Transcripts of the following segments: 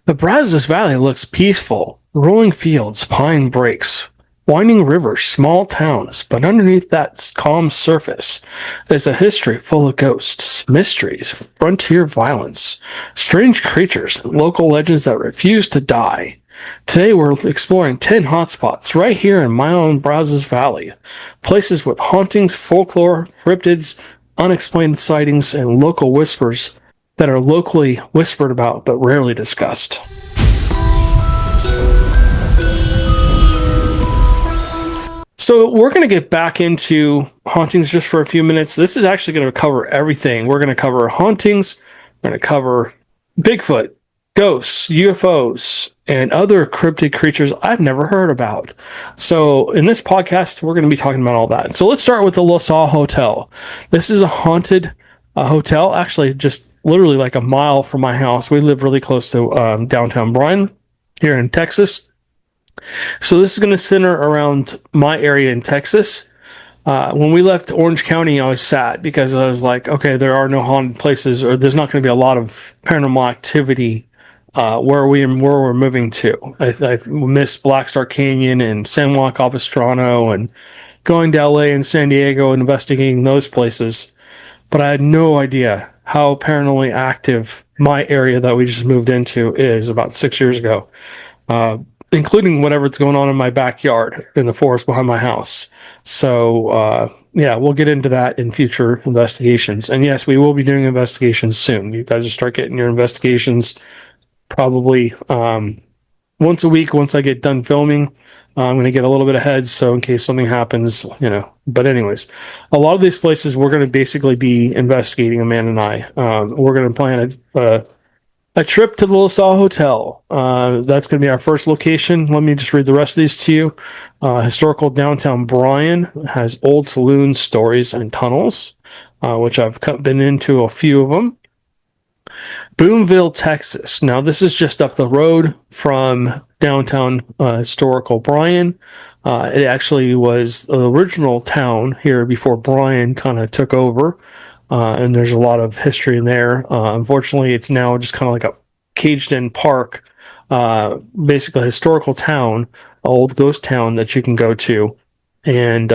The Brazos Valley looks peaceful. Rolling fields, pine breaks, winding rivers, small towns, but underneath that calm surface is a history full of ghosts, mysteries, frontier violence, strange creatures, and local legends that refuse to die. Today we're exploring 10 hotspots right here in my own Brazos Valley. Places with hauntings, folklore, cryptids, unexplained sightings, and local whispers that are locally whispered about but rarely discussed. So we're going to get back into hauntings just for a few minutes. This is actually going to cover everything. We're going to cover hauntings, we're going to cover Bigfoot, ghosts, UFOs, and other cryptid creatures I've never heard about. So in this podcast, we're going to be talking about all that. So let's start with the LaSalle Hotel. This is a haunted hotel, actually just literally like a mile from my house. We live really close to downtown Bryan here in Texas. So this is going to center around my area in Texas. When we left Orange County, I was sad because I was like, okay, there are no haunted places, or there's not going to be a lot of paranormal activity where we're moving to. I missed Black Star Canyon and San Juan Capistrano and going to LA and San Diego and investigating those places. But I had no idea how paranormally active my area that we just moved into is about 6 years ago, including whatever's going on in my backyard in the forest behind my house. So, yeah, we'll get into that in future investigations. And yes, we will be doing investigations soon. You guys will start getting your investigations probably once a week once I get done filming. I'm going to get a little bit ahead, so in case something happens, But anyways, a lot of these places we're going to basically be investigating, Amanda and I. We're going to plan a trip to the LaSalle Hotel. That's going to be our first location. Let me just read the rest of these to you. Historical Downtown Bryan has old saloon stories and tunnels, which I've been into a few of them. Boonville, Texas. Now, this is just up the road from downtown historical Bryan. It actually was the original town here before Bryan kind of took over, and there's a lot of history in there. Unfortunately, it's now just kind of like a caged-in park, basically a historical town, old ghost town that you can go to. And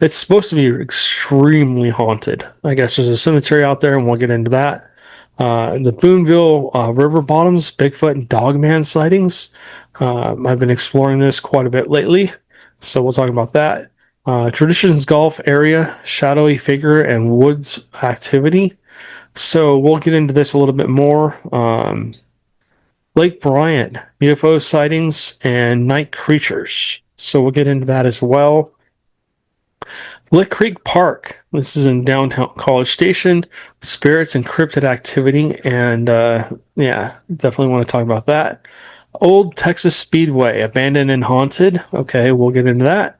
it's supposed to be extremely haunted. I guess there's a cemetery out there, and we'll get into that. The Boonville River Bottoms, Bigfoot and Dogman sightings. I've been exploring this quite a bit lately, so we'll talk about that. Traditions Golf area, shadowy figure and woods activity. So we'll get into this a little bit more. Lake Bryan, UFO sightings and night creatures. So we'll get into that as well. Lick Creek Park. This is in downtown College Station. Spirits and cryptid activity. And yeah, definitely want to talk about that. Old Texas Speedway, abandoned and haunted. Okay, we'll get into that.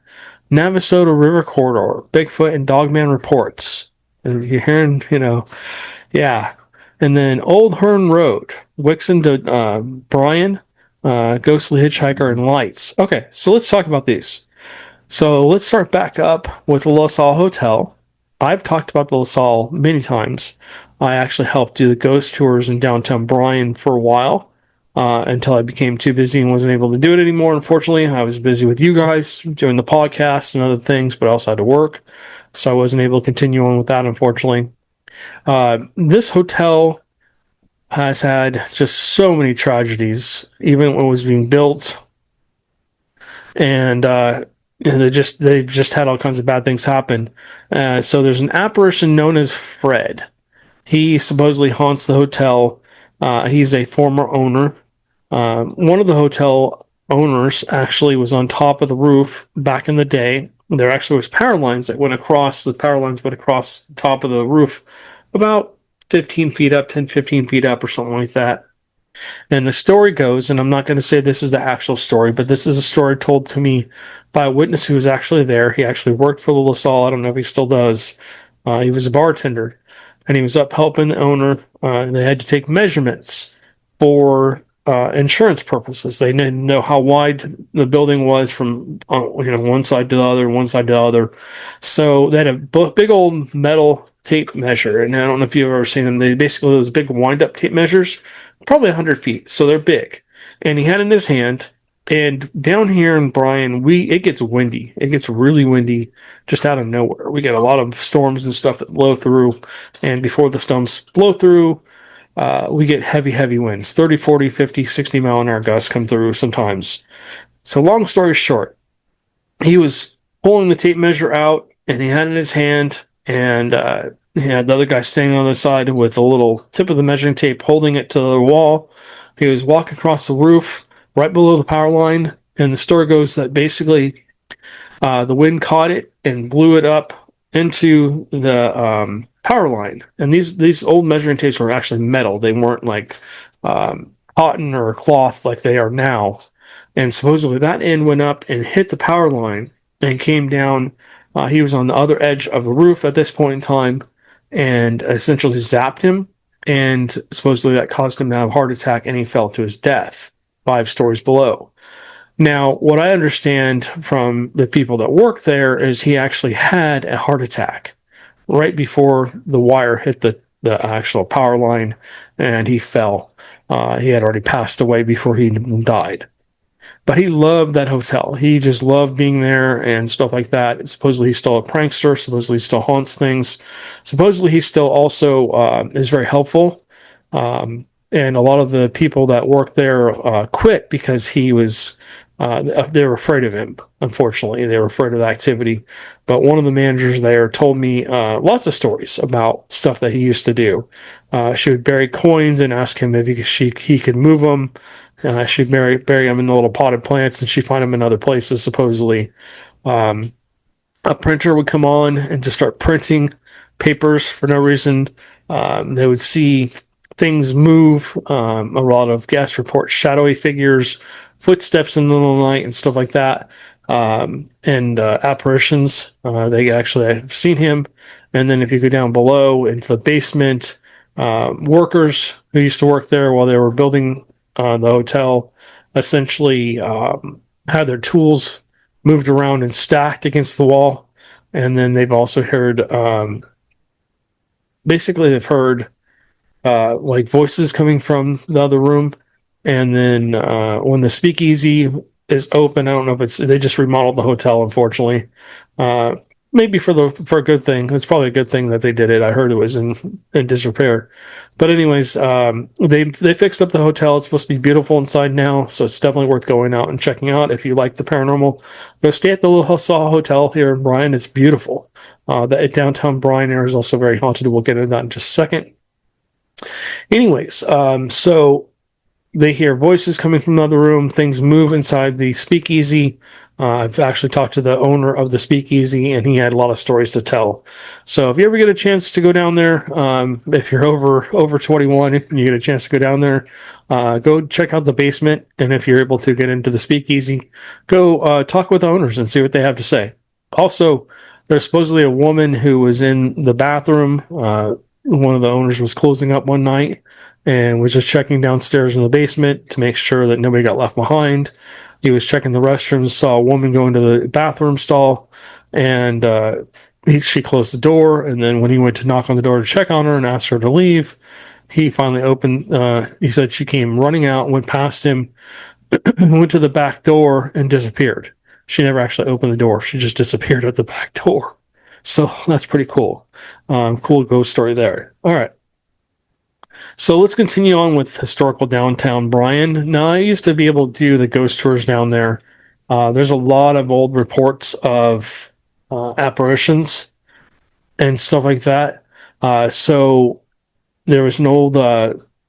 Navasota River Corridor, Bigfoot and Dogman reports. And you're hearing, yeah. And then Old Hearn Road, Wixon to Bryan, ghostly hitchhiker and lights. Okay, so let's talk about these. So let's start back up with the LaSalle Hotel. I've talked about the LaSalle many times. I actually helped do the ghost tours in downtown Bryan for a while until I became too busy and wasn't able to do it anymore. Unfortunately, I was busy with you guys doing the podcast and other things, but I also had to work. So I wasn't able to continue on with that, unfortunately. This hotel has had just so many tragedies, even when it was being built. And they just had all kinds of bad things happen. So there's an apparition known as Fred. He supposedly haunts the hotel. He's a former owner. One of the hotel owners actually was on top of the roof back in the day. There actually was power lines that went across. The power lines went across the top of the roof about 15 feet up, 10, 15 feet up or something like that. And the story goes, and I'm not going to say this is the actual story, but this is a story told to me by a witness who was actually there. He actually worked for the LaSalle. I don't know if he still does. He was a bartender, and he was up helping the owner. And they had to take measurements for insurance purposes. They didn't know how wide the building was from one side to the other, one side to the other. So they had a big old metal tape measure, and I don't know if you've ever seen them. They basically those big wind-up tape measures probably 100 feet. So they're big. And he had in his hand. And down here in Bryan, it gets windy. It gets really windy just out of nowhere. We get a lot of storms and stuff that blow through. And before the storms blow through, we get heavy, heavy winds. 30, 40, 50, 60 mile an hour gusts come through sometimes. So long story short, he was pulling the tape measure out, and he had it in his hand, and he had the other guy standing on the side with a little tip of the measuring tape holding it to the wall. He was walking across the roof right below the power line, and the story goes that basically the wind caught it and blew it up into the power line. And these old measuring tapes were actually metal. They weren't like cotton or cloth like they are now. And supposedly that end went up and hit the power line and came down. He was on the other edge of the roof at this point in time and essentially zapped him. And supposedly that caused him to have a heart attack, and he fell to his death 5 stories below. Now, what I understand from the people that work there is he actually had a heart attack right before the wire hit the actual power line, and he fell. He had already passed away before he died. But he loved that hotel. He just loved being there and stuff like that. Supposedly he's still a prankster. Supposedly he still haunts things. Supposedly he still also is very helpful. And a lot of the people that work there quit because he was, they were afraid of him, unfortunately. They were afraid of the activity. But one of the managers there told me lots of stories about stuff that he used to do. She would bury coins and ask him if he could move them. She'd bury them in the little potted plants, and she'd find them in other places, supposedly. A printer would come on and just start printing papers for no reason. They would see things move, a lot of guest reports, shadowy figures, footsteps in the middle of the night, and stuff like that. And apparitions. They actually have seen him. And then if you go down below into the basement, workers who used to work there while they were building the hotel essentially had their tools moved around and stacked against the wall. And then they've also heard, basically they've heard like voices coming from the other room. And then when the speakeasy is open, I don't know if they just remodeled the hotel, unfortunately. Maybe for a good thing. It's probably a good thing that they did it. I heard it was in disrepair. But anyways, they fixed up the hotel. It's supposed to be beautiful inside now, so it's definitely worth going out and checking out if you like the paranormal. Go stay at the LaSalle Hotel here in Bryan. It's beautiful. The downtown Bryan area is also very haunted. We'll get into that in just a second. Anyways, so they hear voices coming from another room. Things move inside the speakeasy. I've actually talked to the owner of the speakeasy, and he had a lot of stories to tell. So if you ever get a chance to go down there, if you're over 21 and you get a chance to go down there, go check out the basement. And if you're able to get into the speakeasy, go talk with the owners and see what they have to say. Also, there's supposedly a woman who was in the bathroom. One of the owners was closing up one night and was just checking downstairs in the basement to make sure that nobody got left behind. He was checking the restrooms, saw a woman go into the bathroom stall, and she closed the door. And then when he went to knock on the door to check on her and ask her to leave, he finally opened. He said she came running out, went past him, went to the back door, and disappeared. She never actually opened the door. She just disappeared at the back door. So that's pretty cool. Cool ghost story there. All right. So let's continue on with historical downtown Bryan. Now, I used to be able to do the ghost tours down there. There's a lot of old reports of apparitions and stuff like that. So there was an old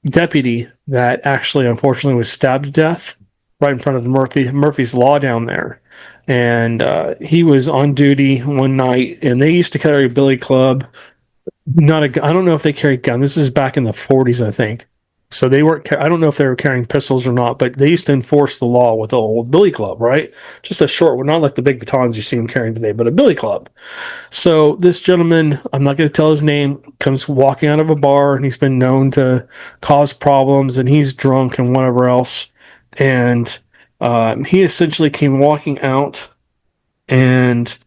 deputy that actually, unfortunately, was stabbed to death right in front of the Murphy's Law down there. And he was on duty one night, and they used to carry a billy club. I don't know if they carried gun. This is back in the 40s, I think. So they weren't. I don't know if they were carrying pistols or not, but they used to enforce the law with an old billy club, right? Just a short one, not like the big batons you see them carrying today, but a billy club. So this gentleman, I'm not going to tell his name, comes walking out of a bar, and he's been known to cause problems, and he's drunk and whatever else. And he essentially came walking out and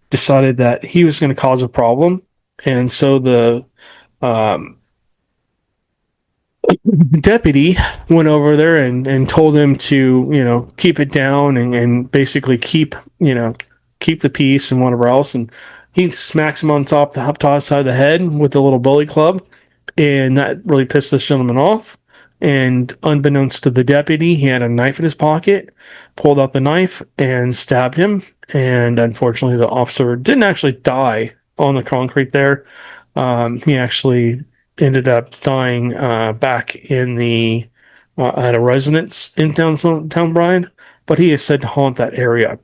decided that he was going to cause a problem. And so The deputy went over there and told him to, keep it down and basically keep the peace and whatever else. And he smacks him on top side of the head with the little bully club. And that really pissed this gentleman off. And unbeknownst to the deputy, he had a knife in his pocket, pulled out the knife and stabbed him. And unfortunately, the officer didn't actually die on the concrete there. He actually ended up dying back in the at a residence in downtown Bryan, but he is said to haunt that area.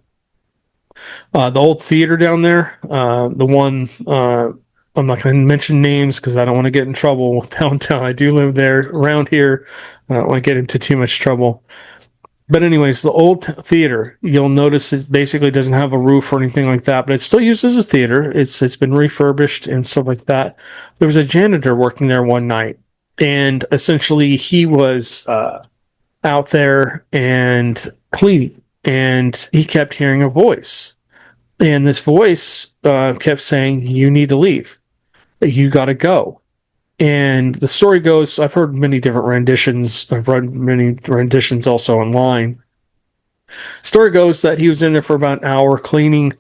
The old theater down there, the one I'm not going to mention names because I don't want to get in trouble with downtown. I do live there around here. I don't want to get into too much trouble. But anyways, the old theater, you'll notice it basically doesn't have a roof or anything like that, but it's still used as a theater. It's been refurbished and stuff like that. There was a janitor working there one night, and essentially he was out there and cleaning, and he kept hearing a voice. And this voice kept saying, "You need to leave. You got to go." And the story goes, I've heard many different renditions. I've read many renditions also online. Story goes that he was in there for about an hour cleaning,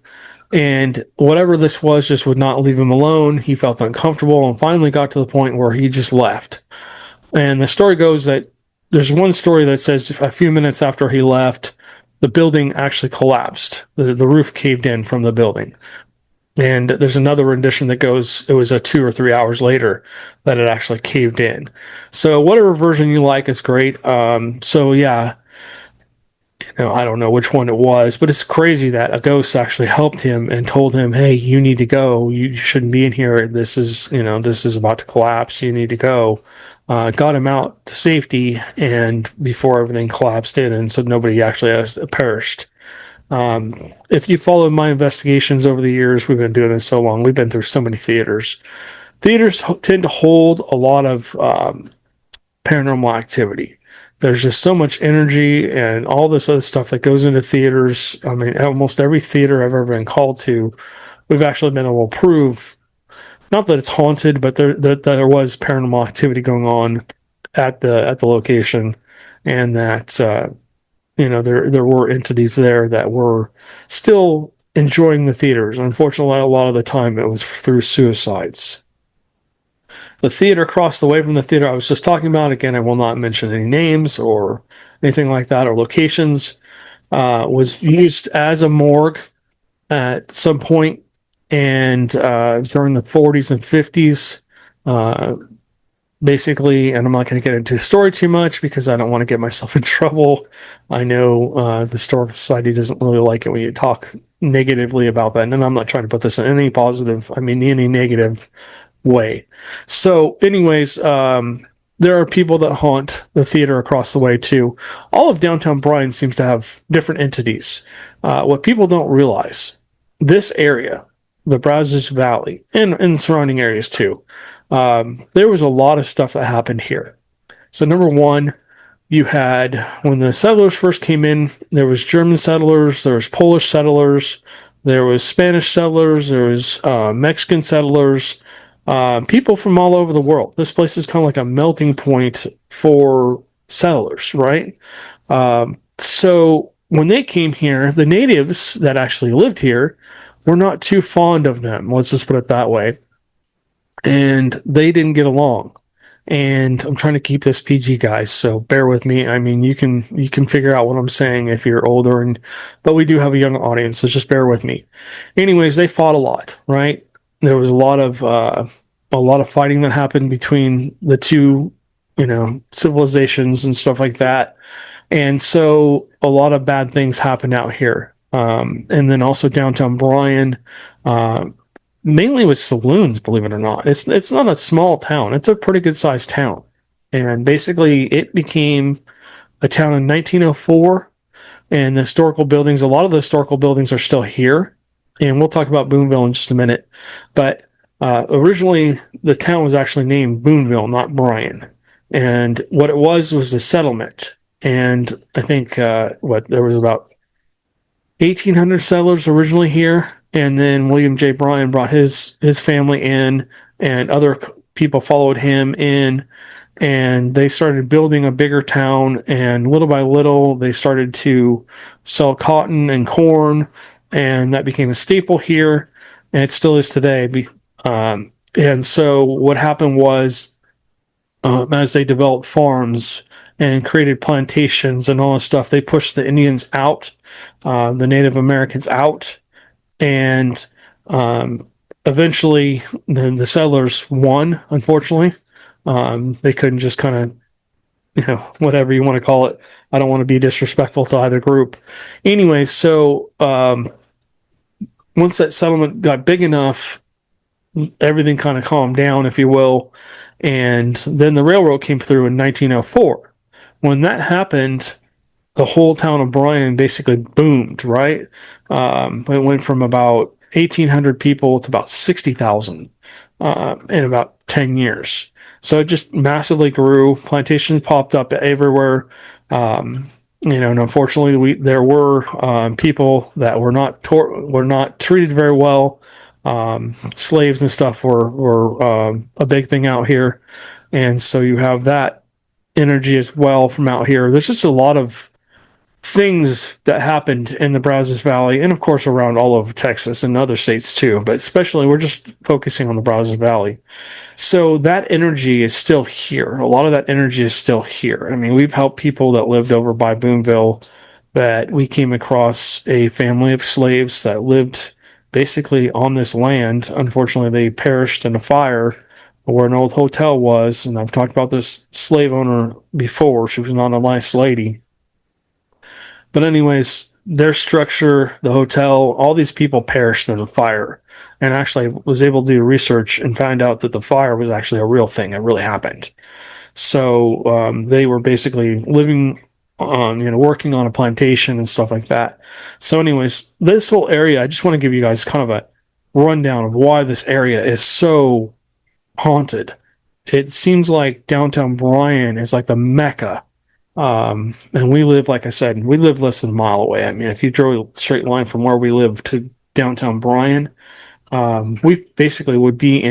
and whatever this was just would not leave him alone. He felt uncomfortable and finally got to the point where he just left. And the story goes that there's one story that says a few minutes after he left, the building actually collapsed. The roof caved in from the building. And there's another rendition that goes, it was 2 or 3 hours later that it actually caved in. So whatever version you like is great. So yeah, I don't know which one it was, but it's crazy that a ghost actually helped him and told him, "Hey, you need to go. You shouldn't be in here. This is about to collapse. You need to go." Got him out to safety, and before everything collapsed in, and so nobody actually perished. If you follow my investigations over the years, we've been doing this so long. We've been through so many theaters. Theaters tend to hold a lot of paranormal activity. There's just so much energy and all this other stuff that goes into theaters. I mean, almost every theater I've ever been called to, we've actually been able to prove, not that it's haunted, but there was paranormal activity going on at the location, and that there were entities there that were still enjoying the theaters. Unfortunately, a lot of the time it was through suicides. The theater across the way from the theater I was just talking about, again, I will not mention any names or anything like that or locations, was used as a morgue at some point, and during the 40s and 50s, basically, and I'm not going to get into the story too much because I don't want to get myself in trouble. I know the Historical Society doesn't really like it when you talk negatively about that, and I'm not trying to put this in any positive, any negative way. So anyways, there are people that haunt the theater across the way too. All of downtown Bryan seems to have different entities. What people don't realize, this area, the Brazos Valley, and surrounding areas too, there was a lot of stuff that happened here. So number one, you had, when the settlers first came in, there was German settlers, there was Polish settlers, there was Spanish settlers, there was Mexican settlers, people from all over the world. This place is kind of like a melting point for settlers, right? So when they came here, the natives that actually lived here were not too fond of them. Let's just put it that way. And they didn't get along. And I'm trying to keep this PG, guys, so bear with me. I mean, you can figure out what I'm saying if you're older, but we do have a young audience, so just bear with me. Anyways, they fought a lot, right? There was a lot of fighting that happened between the two, civilizations and stuff like that. And so a lot of bad things happened out here. And then also downtown Bryan, mainly with saloons, believe it or not. It's not a small town. It's a pretty good sized town. And basically it became a town in 1904, and the historical buildings, a lot of the historical buildings are still here. And we'll talk about Boonville in just a minute. But originally the town was actually named Boonville, not Bryan. And what it was a settlement. And I think there was about 1,800 settlers originally here. And then William J. Bryan brought his family in, and other people followed him in. and they started building a bigger town. And little by little, they started to sell cotton and corn, and that became a staple here, and it still is today. And so what happened was, as they developed farms and created plantations and all this stuff, they pushed the Indians out, the Native Americans out, and eventually the settlers won. Unfortunately, they couldn't just kind of, whatever you want to call it. I don't want to be disrespectful to either group. Anyway, so once that settlement got big enough, everything kind of calmed down, if you will. And then the railroad came through in 1904. When that happened, the whole town of Bryan basically boomed, right? It went from about 1,800 people to about 60,000 in about 10 years. So it just massively grew. Plantations popped up everywhere. And unfortunately, there were people that were not treated very well. Slaves and stuff were a big thing out here, and so you have that energy as well from out here. There's just a lot of things that happened in the Brazos Valley, and of course around all over Texas and other states too, but especially we're just focusing on the Brazos Valley. So that energy is still here. A lot of that energy is still here. I mean, we've helped people that lived over by Boonville, that we came across a family of slaves that lived basically on this land. Unfortunately, they perished in a fire where an old hotel was, and I've talked about this slave owner before. She was not a nice lady. But anyways, their structure, the hotel, all these people perished in a fire. And actually was able to do research and find out that the fire was actually a real thing. It really happened. So they were basically living on, working on a plantation and stuff like that. So anyways, this whole area, I just want to give you guys kind of a rundown of why this area is so haunted. It seems like downtown Bryan is like the Mecca. And we live, like I said, we live less than a mile away. I mean, if you drew a straight line from where we live to downtown Bryan, we basically would be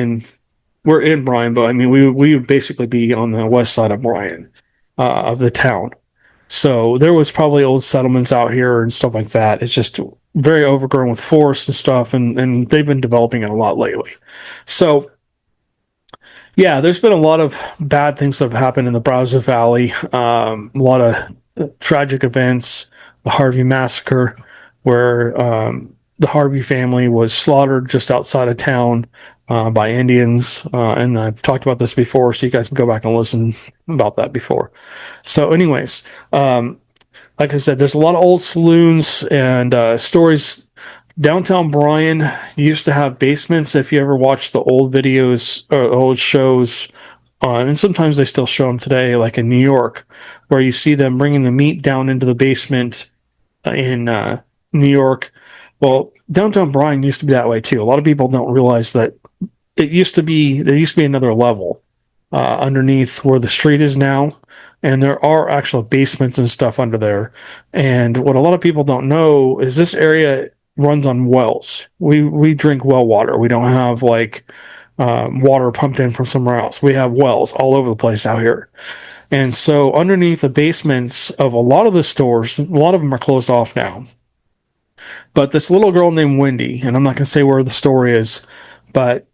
we're in Bryan, but I mean, we would basically be on the west side of Bryan, of the town. So there was probably old settlements out here and stuff like that. It's just very overgrown with forest and stuff, and they've been developing it a lot lately. So yeah, there's been a lot of bad things that have happened in the Brazos Valley. A lot of tragic events. The Harvey Massacre, where the Harvey family was slaughtered just outside of town by Indians. And I've talked about this before, so you guys can go back and listen about that before. So anyways, like I said, there's a lot of old saloons and stories. Downtown Bryan used to have basements. If you ever watch the old videos or old shows, and sometimes they still show them today, like in New York, where you see them bringing the meat down into the basement in New York. Well, downtown Bryan used to be that way too. A lot of people don't realize that there used to be another level underneath where the street is now, and there are actual basements and stuff under there. And what a lot of people don't know is this area runs on wells. We drink well water. We don't have like water pumped in from somewhere else. We have wells all over the place out here. And so underneath the basements of a lot of the stores, a lot of them are closed off now. But this little girl named Wendy, and I'm not going to say where the story is, but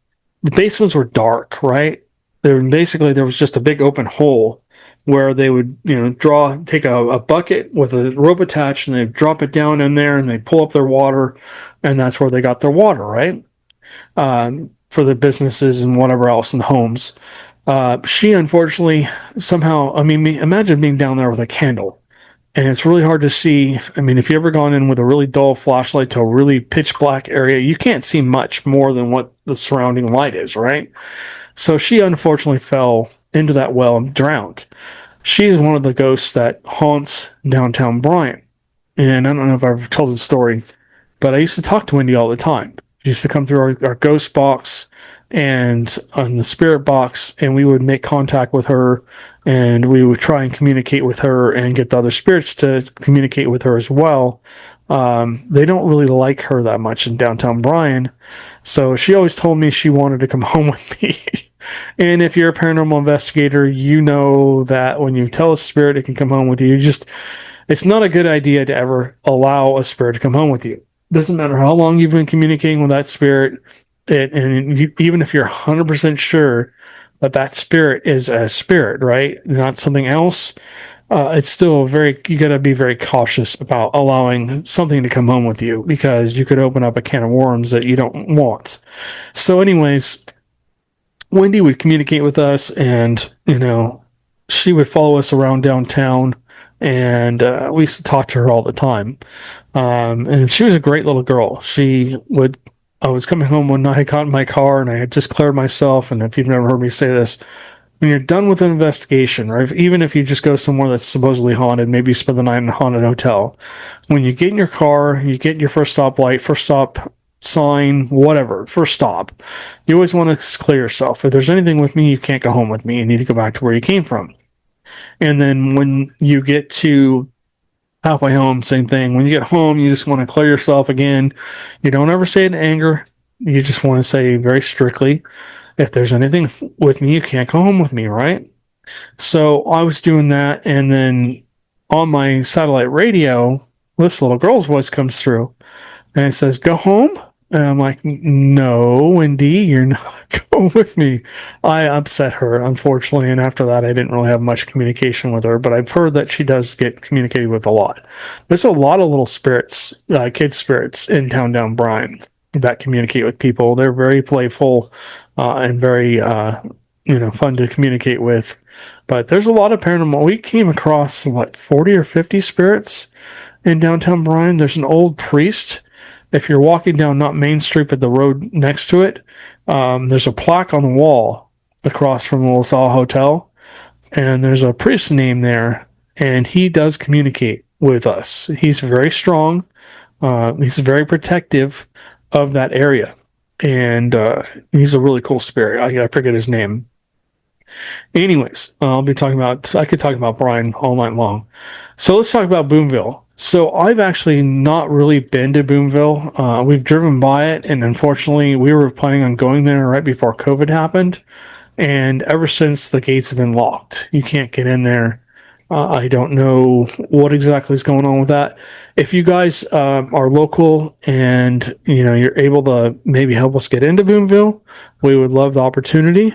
the basements were dark, right? There was just a big open hole where they would, take a bucket with a rope attached, and they'd drop it down in there, and they'd pull up their water, and that's where they got their water, right? For the businesses and whatever else in the homes. She unfortunately somehow, imagine being down there with a candle, and it's really hard to see. I mean, if you ever gone in with a really dull flashlight to a really pitch black area, you can't see much more than what the surrounding light is, right? So she unfortunately fell into that well and drowned. She's one of the ghosts that haunts downtown Bryan. And I don't know if I've ever told the story, but I used to talk to Wendy all the time. She used to come through our ghost box. and on the spirit box, and we would make contact with her, and we would try and communicate with her and get the other spirits to communicate with her as well. They don't really like her that much in downtown Bryan, so she always told me she wanted to come home with me. And if you're a paranormal investigator, you know that when you tell a spirit it can come home with you, it's not a good idea to ever allow a spirit to come home with you. Doesn't matter how long you've been communicating with that spirit, even if you're 100% sure that that spirit is a spirit, right, not something else, it's still you got to be very cautious about allowing something to come home with you, because you could open up a can of worms that you don't want. So anyways, Wendy would communicate with us, and she would follow us around downtown, and we used to talk to her all the time. And she was a great little girl. I was coming home one night, I got in my car, and I had just cleared myself. And if you've never heard me say this, when you're done with an investigation, or even if you just go somewhere that's supposedly haunted, maybe you spend the night in a haunted hotel, when you get in your car, you get your first stop light, first stop sign, whatever, first stop, you always want to clear yourself. If there's anything with me, you can't go home with me. You need to go back to where you came from. And then when you get to halfway home, same thing. When you get home, you just want to clear yourself again. You don't ever say it in anger. You just want to say very strictly, if there's anything with me, you can't go home with me, right? So I was doing that, and then on my satellite radio, this little girl's voice comes through, and it says, "Go home?" And I'm like, "No, Wendy, you're not going with me." I upset her, unfortunately, and after that, I didn't really have much communication with her, but I've heard that she does get communicated with a lot. There's a lot of little spirits, kid spirits in downtown Bryan that communicate with people. They're very playful and very, fun to communicate with. But there's a lot of paranormal. We came across, 40 or 50 spirits in downtown Bryan. There's an old priest. If you're walking down not Main Street, but the road next to it, there's a plaque on the wall across from the LaSalle Hotel, and there's a priest name there, and he does communicate with us. He's very strong. He's very protective of that area, and he's a really cool spirit. I forget his name. Anyways, I could talk about Bryan all night long. So let's talk about Boonville. So I've actually not really been to Boonville. We've driven by it, and unfortunately, we were planning on going there right before COVID happened. And ever since, the gates have been locked. You can't get in there. I don't know what exactly is going on with that. If you guys are local and you're able to maybe help us get into Boonville, we would love the opportunity.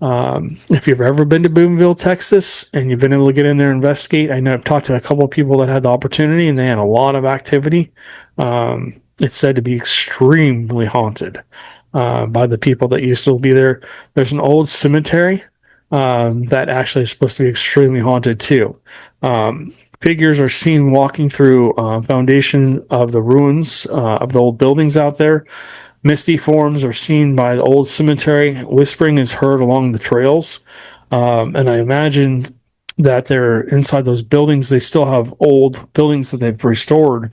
If you've ever been to Boonville, Texas, and you've been able to get in there and investigate, I know I've talked to a couple of people that had the opportunity, and they had a lot of activity. It's said to be extremely haunted by the people that used to be there. There's an old cemetery that actually is supposed to be extremely haunted too. Figures are seen walking through foundations of the ruins of the old buildings out there. Misty forms are seen by the old cemetery. Whispering is heard along the trails. And I imagine that they're inside those buildings. They still have old buildings that they've restored.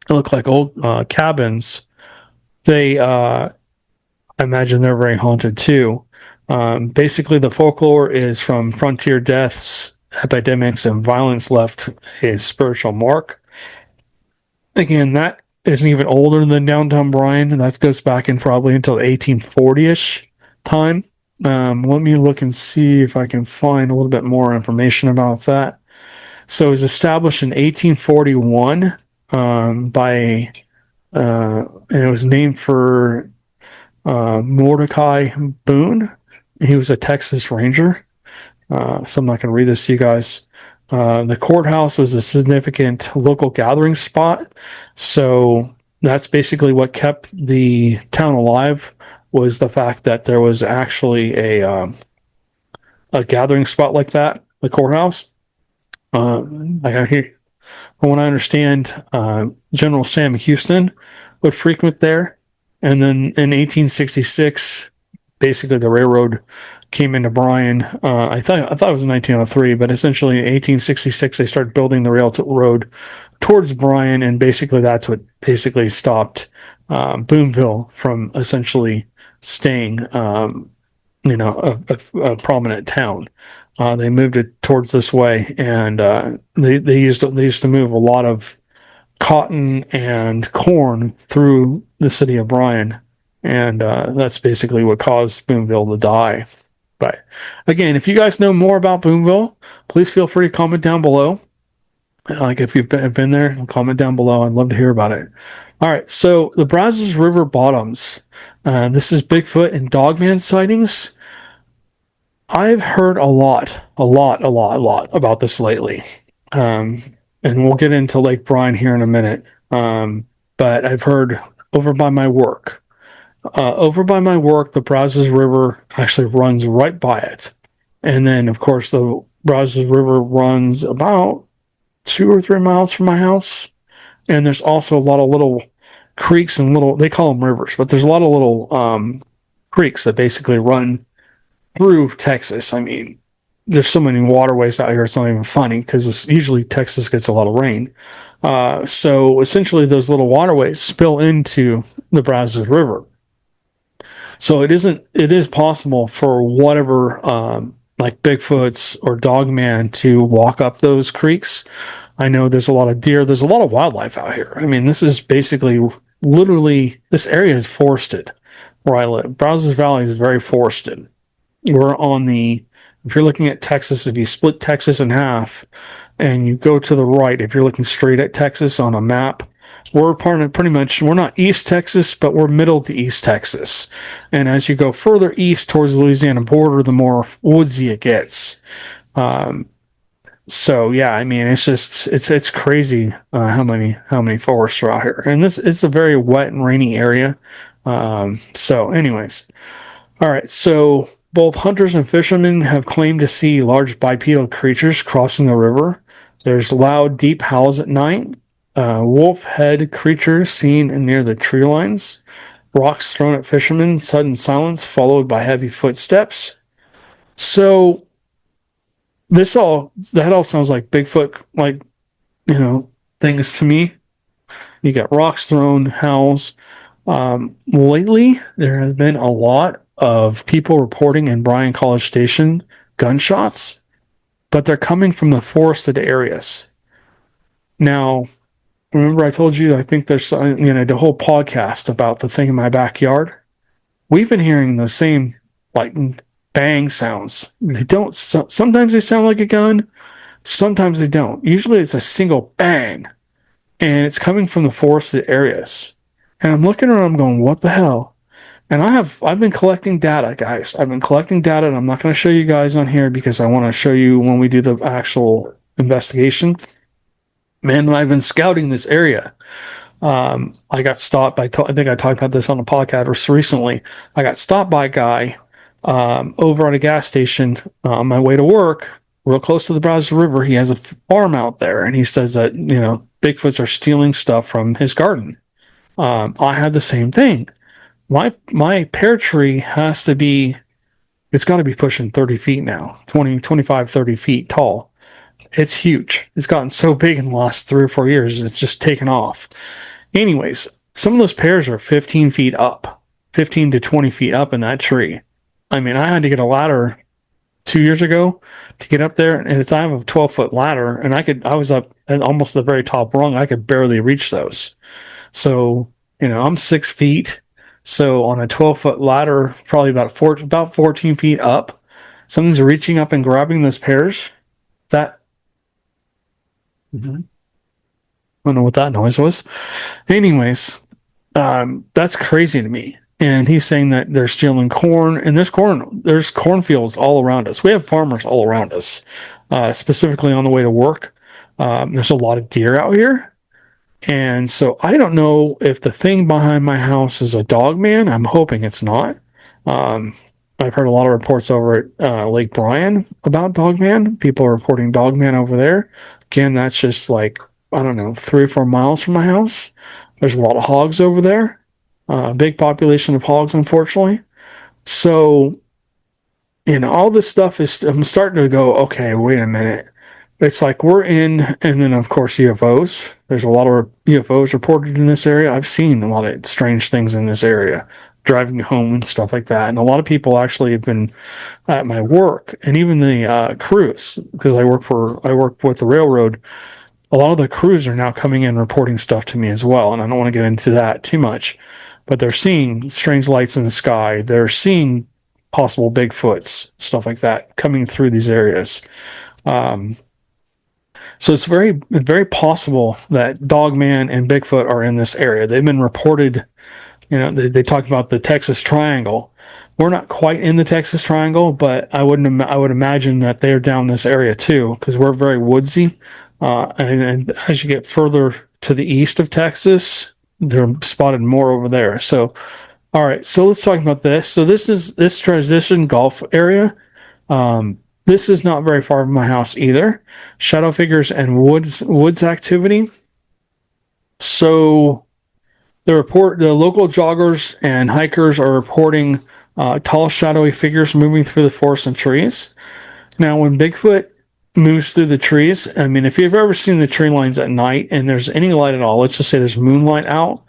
They look like old cabins. I imagine they're very haunted too. Basically, the folklore is from frontier deaths, epidemics, and violence left a spiritual mark. Again, that isn't even older than downtown Bryan. That goes back in probably until 1840-ish time. Let me look and see if I can find a little bit more information about that. So it was established in 1841 and it was named for Mordecai Boone. He was a Texas Ranger. So I'm not going to read this to you guys. The courthouse was a significant local gathering spot. So that's basically what kept the town alive, was the fact that there was actually a gathering spot like that, the courthouse. From what I understand, General Sam Houston would frequent there. And then in 1866, basically the railroad came into Bryan. I thought it was 1903, but essentially in 1866 they started building the railroad towards Bryan, and basically that's what basically stopped Boonville from essentially staying, a prominent town. They moved it towards this way, and they used to move a lot of cotton and corn through the city of Bryan, and that's basically what caused Boonville to die. But again, if you guys know more about Boonville, please feel free to comment down below. Like if you've been there, comment down below. I'd love to hear about it. All right, so the Brazos River bottoms. This is Bigfoot and Dogman sightings. I've heard a lot about this lately. And we'll get into Lake Bryan here in a minute. But I've heard over by my work. The Brazos River actually runs right by it. And then, of course, the Brazos River runs about 2 or 3 miles from my house. And there's also a lot of little creeks and they call them rivers, but there's a lot of little creeks that basically run through Texas. I mean, there's so many waterways out here, it's not even funny because usually Texas gets a lot of rain. So essentially those little waterways spill into the Brazos River. So it is possible for whatever, like Bigfoots or Dogman to walk up those creeks. I know there's a lot of deer. There's a lot of wildlife out here. I mean, this is basically literally, this area is forested where I live. Brazos Valley is very forested. We're if you're looking at Texas, if you split Texas in half and you go to the right, if you're looking straight at Texas on a map, we're we're not East Texas, but we're middle to East Texas. And as you go further east towards the Louisiana border, the more woodsy it gets. So yeah, I mean, it's crazy how many forests are out here, and it's a very wet and rainy area. So anyways, all right. So both hunters and fishermen have claimed to see large bipedal creatures crossing the river. There's loud, deep howls at night. Wolf head creatures seen near the tree lines. Rocks thrown at fishermen. Sudden silence followed by heavy footsteps. So that all sounds like Bigfoot, things to me. You got rocks thrown, howls. Lately, there has been a lot of people reporting in Bryan College Station gunshots, but they're coming from the forested areas. Now, remember I told you I think there's the whole podcast about the thing in my backyard? We've been hearing the same bang sounds. Sometimes they sound like a gun, sometimes they don't. Usually it's a single bang, and it's coming from the forested areas. And I'm looking around, I'm going, what the hell? And I've been collecting data, guys. I've been collecting data, and I'm not going to show you guys on here because I want to show you when we do the actual investigation. Man, I've been scouting this area. I got stopped by, I think I talked about this on the podcast recently. I got stopped by a guy over at a gas station on my way to work, real close to the Brazos River. He has a farm out there, and he says that, Bigfoots are stealing stuff from his garden. I had the same thing. My pear tree it's got to be pushing 30 feet now, 20, 25, 30 feet tall. It's huge. It's gotten so big in the last 3 or 4 years, it's just taken off. Anyways, some of those pears are 15 feet up, 15 to 20 feet up in that tree. I mean, I had to get a ladder 2 years ago to get up there, and I have a 12-foot ladder, and I was up at almost the very top rung. I could barely reach those. So, I'm 6 feet. So on a 12-foot ladder, probably about 14 feet up, something's reaching up and grabbing those pears. I don't know what that noise was. Anyways, that's crazy to me. And he's saying that they're stealing corn, and there's cornfields all around us. We have farmers all around us, specifically on the way to work. There's a lot of deer out here. And so I don't know if the thing behind my house is a dogman. I'm hoping it's not. I've heard a lot of reports over at Lake Bryan about dogman. People are reporting dogman over there. Again, that's just 3 or 4 miles from my house. There's a lot of hogs over there. Big population of hogs, unfortunately. So, all this stuff I'm starting to go, okay, wait a minute. It's like we're in, and then of course UFOs. There's a lot of UFOs reported in this area. I've seen a lot of strange things in this area. driving home and stuff like that. And a lot of people actually have been at my work, and even the crews, because I work with the railroad. A lot of the crews are now coming in reporting stuff to me as well, and I don't want to get into that too much, but they're seeing strange lights in the sky. They're seeing possible Bigfoots, stuff like that, coming through these areas. Um, so it's very possible that Dogman and Bigfoot are in this area. They've been reported. They talk about the Texas Triangle. We're not quite in the Texas Triangle, but I would imagine that they're down this area too, because we're very woodsy. And as you get further to the east of Texas, they're spotted more over there. So, all right. So let's talk about this. So this transition golf area. This is not very far from my house either. Shadow figures and woods activity. So the local joggers and hikers are reporting tall, shadowy figures moving through the forest and trees. Now, when Bigfoot moves through the trees, I mean, if you've ever seen the tree lines at night and there's any light at all, let's just say there's moonlight out,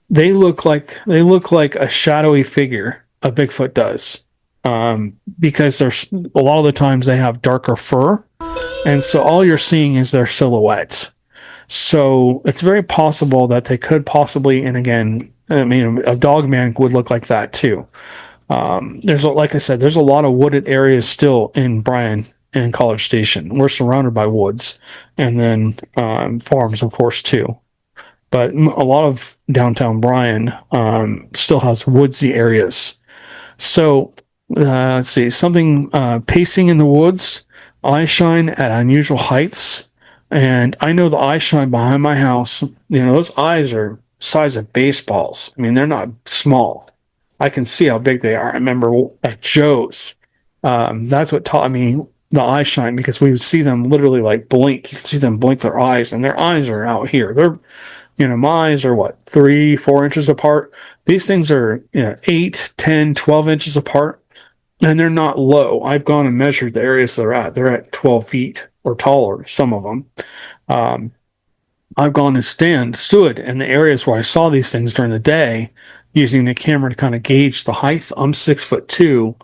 they look like a shadowy figure. A Bigfoot does, because there's a lot of the times they have darker fur, and so all you're seeing is their silhouettes. So it's very possible that they could possibly, and again, I mean, a Dogman would look like that too. Like I said, there's a lot of wooded areas still in Bryan and College Station. We're surrounded by woods, and then farms, of course, too. But a lot of downtown Bryan still has woodsy areas. So let's see, something pacing in the woods, eye shine at unusual heights. And I know the eye shine behind my house, those eyes are size of baseballs. I mean, they're not small. I can see how big they are. I remember at Joe's, that's what taught me the eye shine, because we would see them literally like blink. You could see them blink their eyes, and their eyes are out here. They're, my eyes are what, 3-4 inches apart. These things are, 8, 10, 12 inches apart, and they're not low. I've gone and measured the areas they're at. They're at 12 feet or taller, some of them. I've gone and stood in the areas where I saw these things during the day, using the camera to kind of gauge the height. I'm 6'2",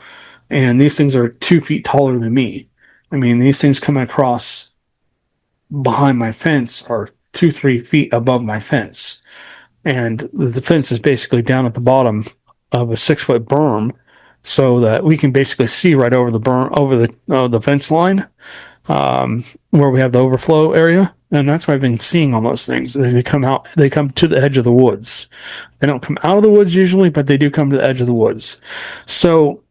and these things are 2 feet taller than me. I mean, these things come across behind my fence are 2-3 feet above my fence, and the fence is basically down at the bottom of a 6-foot berm, so that we can basically see right over the berm, over the fence line, where we have the overflow area. And that's why I've been seeing all those things. They come to the edge of the woods. They don't come out of the woods usually, but they do come to the edge of the woods. So,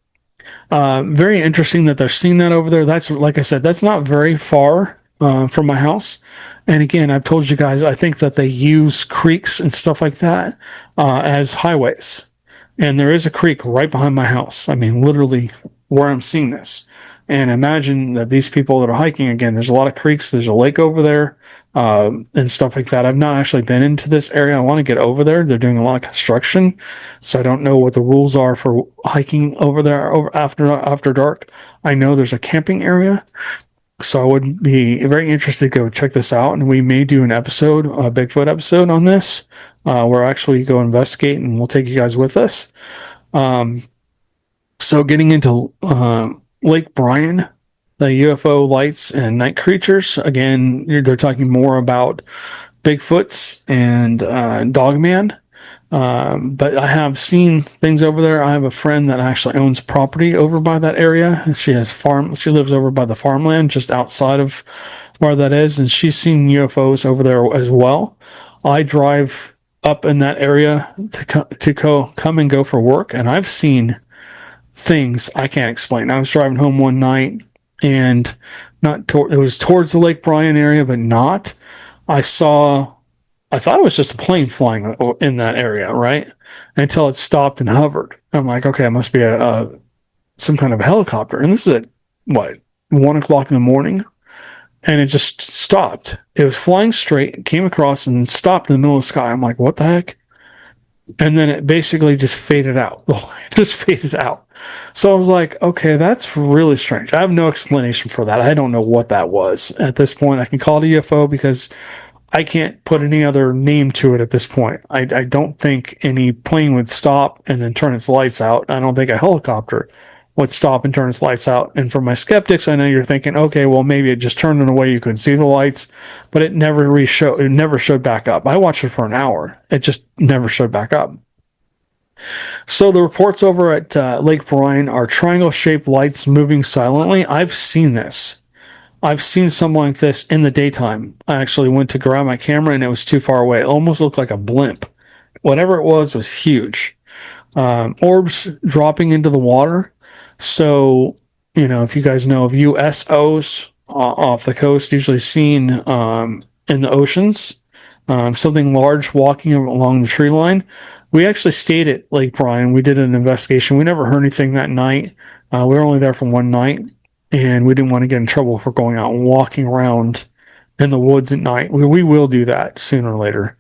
very interesting that they're seeing that over there. That's, like I said, that's not very far from my house. And again, I've told you guys, I think that they use creeks and stuff like that as highways. And there is a creek right behind my house. I mean, literally where I'm seeing this. And imagine that these people that are hiking, again, there's a lot of creeks, there's a lake over there, and stuff like that. I've not actually been into this area. I want to get over there. They're doing a lot of construction, so I don't know what the rules are for hiking over there after dark. I know there's a camping area, so I would be very interested to go check this out, and we may do a Bigfoot episode on this, where I actually go investigate, and we'll take you guys with us. So getting into Lake Bryan, the UFO lights and night creatures. Again, they're talking more about Bigfoots and Dogman. But I have seen things over there. I have a friend that actually owns property over by that area. She lives over by the farmland just outside of where that is, and she's seen UFOs over there as well. I drive up in that area to come and go for work, and I've seen things I can't explain. I was driving home one night, and it was towards the Lake Bryan area, but not. I thought it was just a plane flying in that area, right? Until it stopped and hovered. I'm like, okay, it must be some kind of a helicopter. And this is at 1:00 in the morning, and it just stopped. It was flying straight, came across, and stopped in the middle of the sky. I'm like, what the heck? And then it basically just faded out. It just faded out. So I was like, okay, that's really strange. I have no explanation for that. I don't know what that was. At this point, I can call it a UFO because I can't put any other name to it at this point. I don't think any plane would stop and then turn its lights out. I don't think a helicopter would stop and turn its lights out. And for my skeptics, I know you're thinking, okay, well, maybe it just turned in a way you could see the lights, but it never showed back up. I watched it for an hour. It just never showed back up. So the reports over at Lake Bryan are triangle-shaped lights moving silently. I've seen this. I've seen something like this in the daytime. I actually went to grab my camera and it was too far away. It almost looked like a blimp. Whatever it was huge. Orbs dropping into the water. So, if you guys know of USOs off the coast, usually seen in the oceans, something large walking along the tree line. We actually stayed at Lake Bryan. We did an investigation. We never heard anything that night. We were only there for one night. And we didn't want to get in trouble for going out and walking around in the woods at night. We will do that sooner or later.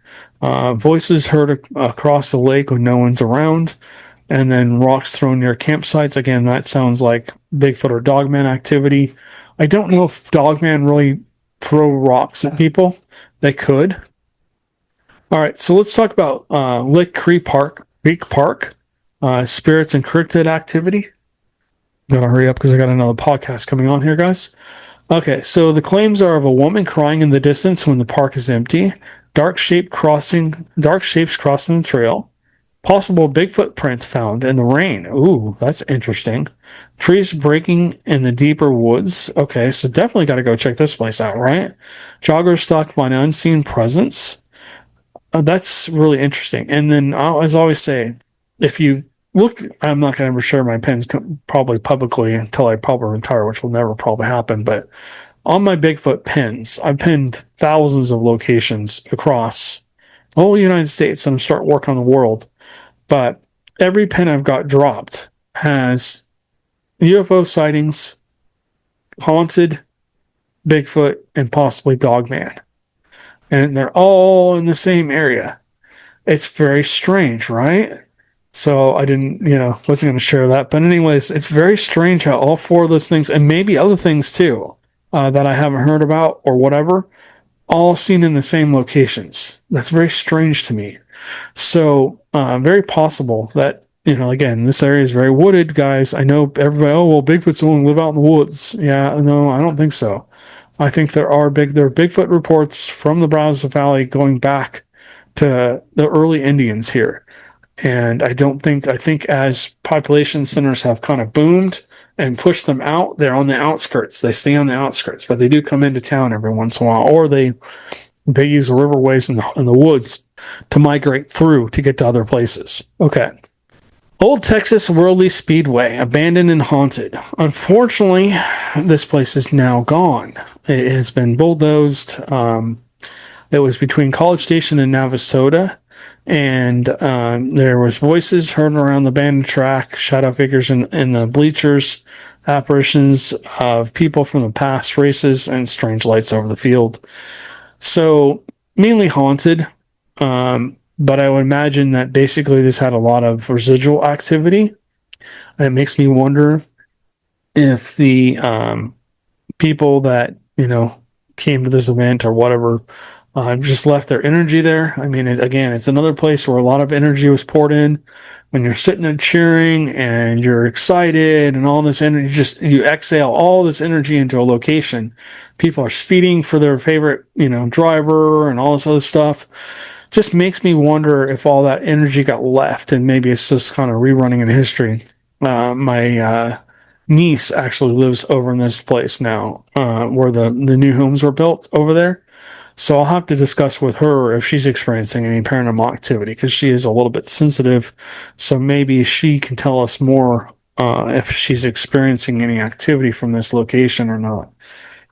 Voices heard across the lake when no one's around, and then rocks thrown near campsites. Again, that sounds like Bigfoot or Dogman activity. I don't know if Dogman really throw rocks at people. They could. All right, so let's talk about Lick Creek Park, spirits and cryptid activity. Gotta hurry up because I got another podcast coming on here, guys. Okay, so the claims are of a woman crying in the distance when the park is empty, dark shapes crossing the trail, possible Bigfoot prints found in the rain. Ooh, that's interesting. Trees breaking in the deeper woods. Okay, so definitely got to go check this place out, right? Joggers stalked by an unseen presence. That's really interesting. And then, as I always say, if you look, I'm not going to ever share my pins probably publicly until I probably retire, which will never probably happen. But on my Bigfoot pins, I've pinned thousands of locations across the whole United States, and I'm starting to work on the world. But every pin I've got dropped has UFO sightings, haunted, Bigfoot, and possibly Dogman. And they're all in the same area. It's very strange, right? So I didn't, wasn't going to share that. But anyways, it's very strange how all four of those things, and maybe other things too, that I haven't heard about or whatever, all seen in the same locations. That's very strange to me. So very possible that, again, this area is very wooded, guys. I know everybody, Bigfoot's only live out in the woods. Yeah, no, I don't think so. I think there are Bigfoot reports from the Brazos Valley going back to the early Indians here. And I think as population centers have kind of boomed and pushed them out, they're on the outskirts. They stay on the outskirts, but they do come into town every once in a while, or they use the riverways in the woods to migrate through to get to other places. Okay. Old Texas World Speedway, abandoned and haunted. Unfortunately, this place is now gone. It has been bulldozed. It was between College Station and Navasota, and there was voices heard around the abandoned track, shadow figures in the bleachers, apparitions of people from the past races, and strange lights over the field. So, mainly haunted. But I would imagine that basically this had a lot of residual activity. It makes me wonder if the people that, came to this event or whatever just left their energy there. I mean, again, it's another place where a lot of energy was poured in. When you're sitting there cheering and you're excited and all this energy, you exhale all this energy into a location. People are speeding for their favorite, driver and all this other stuff. Just makes me wonder if all that energy got left, and maybe it's just kind of rerunning in history. My niece actually lives over in this place now, where the new homes were built over there. So I'll have to discuss with her if she's experiencing any paranormal activity, because she is a little bit sensitive. So maybe she can tell us more if she's experiencing any activity from this location or not.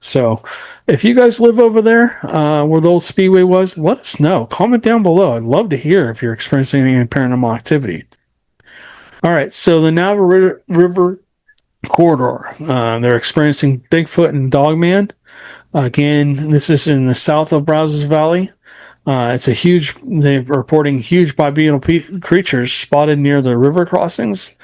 So if you guys live over there where the old Speedway was, let us know. Comment down below. I'd love to hear if you're experiencing any paranormal activity. All right, so the Navasota River Corridor. They're experiencing Bigfoot and Dogman. Again, this is in the south of Brazos Valley. They're reporting huge bipedal creatures spotted near the river crossings.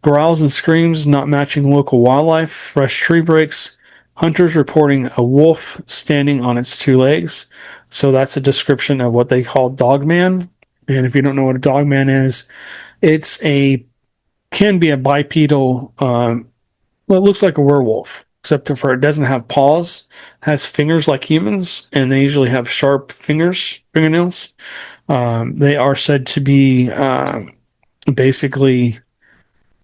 Growls and screams not matching local wildlife. Fresh tree breaks. Hunters reporting a wolf standing on its two legs. So that's a description of what they call dogman. And if you don't know what a dogman is, can be a bipedal, well, it looks like a werewolf, except for it doesn't have paws, has fingers like humans, and they usually have sharp fingernails. They are said to be basically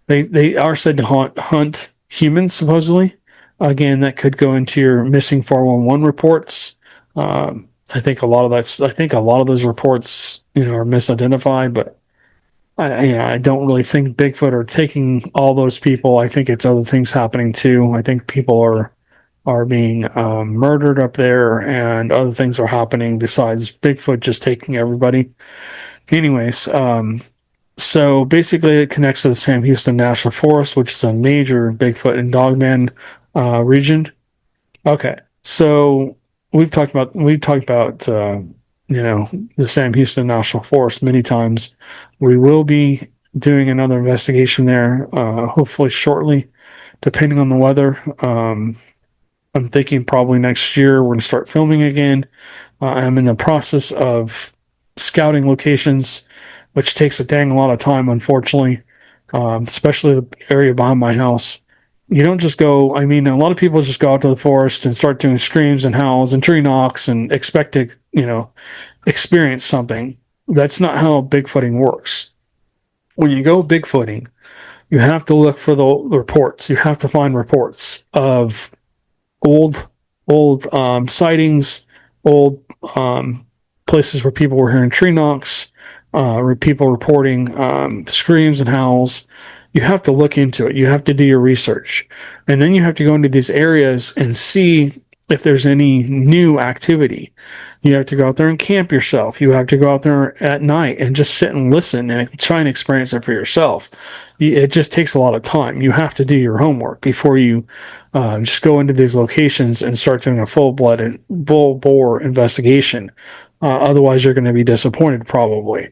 they are said to hunt humans supposedly. Again, that could go into your missing 411 reports. I think a lot of those reports, are misidentified, but I don't really think Bigfoot are taking all those people. I think it's other things happening too. I think people are being murdered up there, and other things are happening besides Bigfoot just taking everybody. Anyways, so basically it connects to the Sam Houston National Forest, which is a major Bigfoot and Dogman region. Okay, so we've talked about the Sam Houston National Forest many times. We will be doing another investigation there, hopefully shortly, depending on the weather. I'm thinking probably next year we're going to start filming again. I'm in the process of scouting locations, which takes a dang lot of time, unfortunately, especially the area behind my house. You don't just go, a lot of people just go out to the forest and start doing screams and howls and tree knocks and expect to, experience something. That's not how Bigfooting works. When you go Bigfooting, you have to look for the reports. You have to find reports of old sightings, old places where people were hearing tree knocks, people reporting screams and howls. You have to look into it. You have to do your research. And then you have to go into these areas and see if there's any new activity. You have to go out there and camp yourself. You have to go out there at night and just sit and listen and try and experience it for yourself. It just takes a lot of time. You have to do your homework before you just go into these locations and start doing a full bore investigation. Otherwise, you're going to be disappointed probably.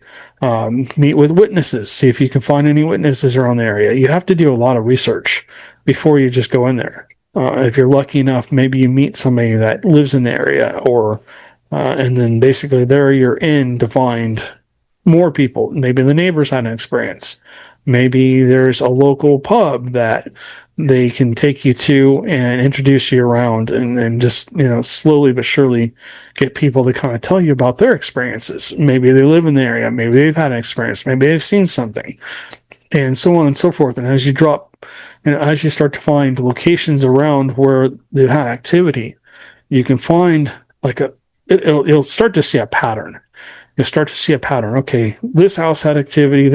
Meet with witnesses. See if you can find any witnesses around the area. You have to do a lot of research before you just go in there. If you're lucky enough, maybe you meet somebody that lives in the area, and then basically there you're in to find more people. Maybe the neighbors had an experience. Maybe there's a local pub that they can take you to and introduce you around, and just, slowly but surely get people to kind of tell you about their experiences. Maybe they live in the area. Maybe they've had an experience. Maybe they've seen something, and so on and so forth. And as you start to find locations around where they've had activity, you can find you'll start to see a pattern. You'll start to see a pattern. Okay, this house had activity,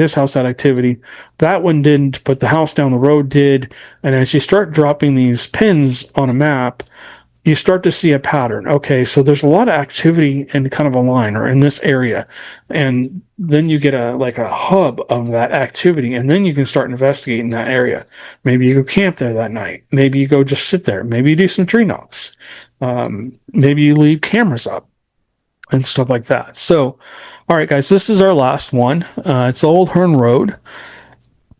that one didn't, but the house down the road did. And as you start dropping these pins on a map, you start to see a pattern. Okay, so there's a lot of activity in kind of a line or in this area. And then you get a hub of that activity, and then you can start investigating that area. Maybe you go camp there that night. Maybe you go just sit there. Maybe you do some tree knocks. Maybe you leave cameras up and stuff like that. So, all right, guys, this is our last one. It's Old Hearn Road,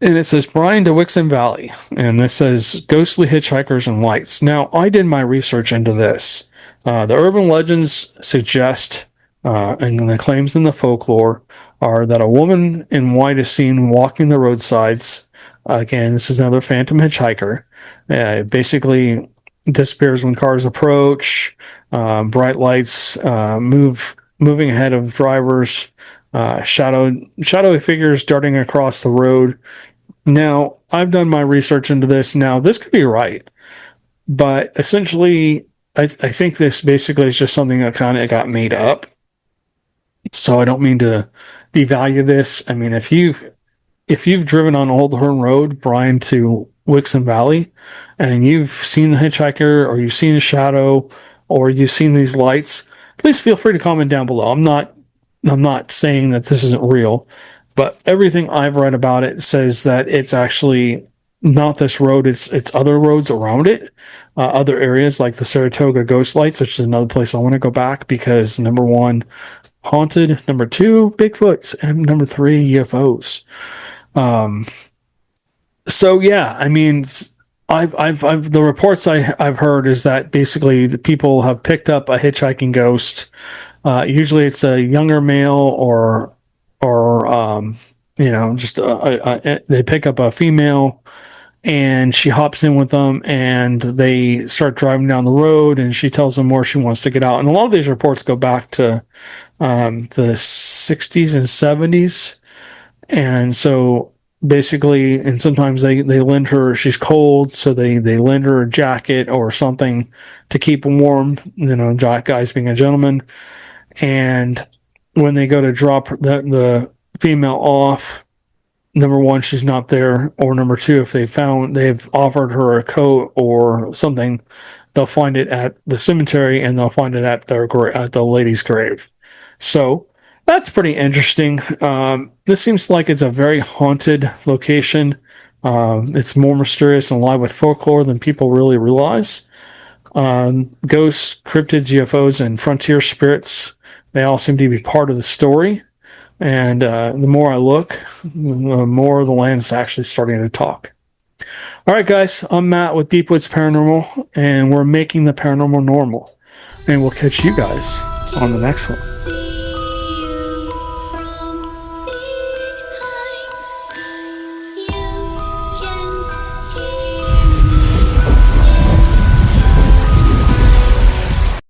and it says Bryan to Wixom Valley, and this says ghostly hitchhikers and lights. Now, I did my research into this. The urban legends suggest, and the claims in the folklore are that a woman in white is seen walking the roadsides. Again, this is another phantom hitchhiker. Basically disappears when cars approach. Bright lights moving ahead of drivers. Shadowy figures darting across the road. Now, I've done my research into this. Now, this could be right, but essentially, I think this basically is just something that kind of got made up. So I don't mean to devalue this. I mean, if you've driven on Old Hearn Road, Bryan to Wixom Valley, and you've seen the hitchhiker, or you've seen a shadow, or you've seen these lights, please feel free to comment down below. I'm not saying that this isn't real, but everything I've read about it says that it's actually not this road. It's other roads around it, other areas like the Saratoga Ghost Lights, which is another place I want to go back because number one, haunted, number two, Bigfoots, and number three, UFOs. So yeah, I mean, I've the reports I've heard is that basically the people have picked up a hitchhiking ghost. Usually it's a younger male or just they pick up a female and she hops in with them and they start driving down the road and she tells them where she wants to get out. And a lot of these reports go back to the 60s and 70s. And so basically, and sometimes they lend her, she's cold, so they lend her a jacket or something to keep warm, guys being a gentleman. And when they go to drop the female off, number one, she's not there, or number two, if they've offered her a coat or something, they'll find it at the cemetery and they'll find it at the lady's grave. So that's pretty interesting. This seems like it's a very haunted location. It's more mysterious and alive with folklore than people really realize. Ghosts, cryptids, UFOs, and frontier spirits, they all seem to be part of the story. And the more I look, the more the land's actually starting to talk. All right, guys, I'm Matt with Deep Woods Paranormal, and we're making the paranormal normal. And we'll catch you guys on the next one.